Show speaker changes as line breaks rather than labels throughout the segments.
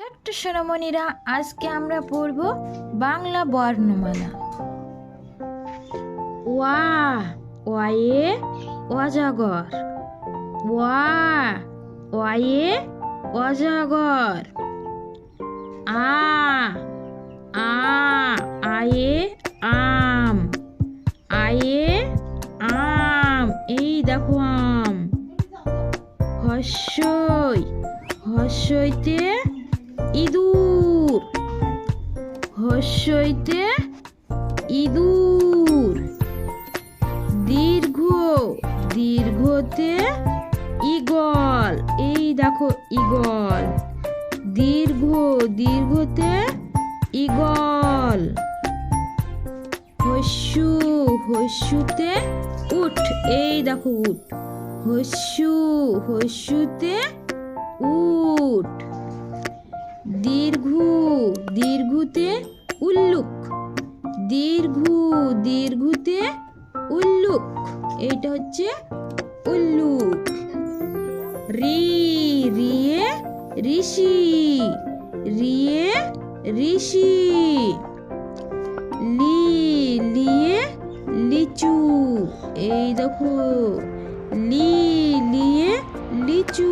ছোট্ট সোনামণিরা, আজকে আমরা পড়ব বাংলা বর্ণমালা। ওয়া, ওয়ে অজগর। ওয়া, ওয়ে অজগর। আ, আয়ে আম। আয়ে আম, এই দেখো আম। হস্যই, হস্যইতে ইঁদুর। হস্যইতে ইঁদুর। দীর্ঘ, দীর্ঘতে ঈগল, এই দেখো ঈগল। দীর্ঘ, দীর্ঘতে ঈগল। হস্যু, হস্যুতে উট, এই দেখো উট। হস্যু, হস্যুতে উট। দীর্ঘ, দীর্ঘতে উল্লুক। দীর্ঘ, দীর্ঘতে উল্লুক, এইটা হচ্ছে উল্লুক। রি, রিয়ে ঋষি। রিয়ে ঋষি। লি, লিয়ে লিচু, এই দেখো লি, লিয়ে লিচু।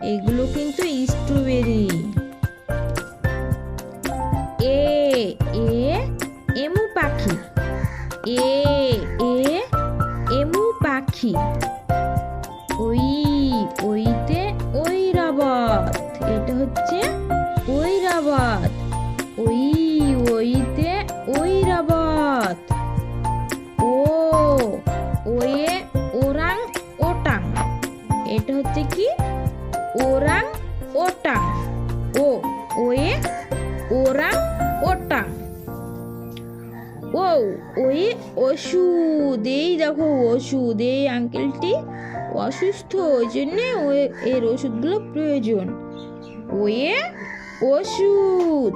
এগুলো কিন্তু স্ট্রবেরি। এ, এমু পাখি। এমু পাখি। ওইতে ঐরাবত, এটা হচ্ছে ঐরাবত। ওইতে ঐরাবত। ওয়ে ওরাং ওটাং, এটা হচ্ছে কি ওরাং ওটাং। ওয়ে ওরাং ওটাং। ওয়ে ওষুধ, এই দেখো ওষুধ। এই আঙ্কেলটি অসুস্থ, ওই জন্যে এর ওষুধগুলো প্রয়োজন। ওয়ে ওষুধ।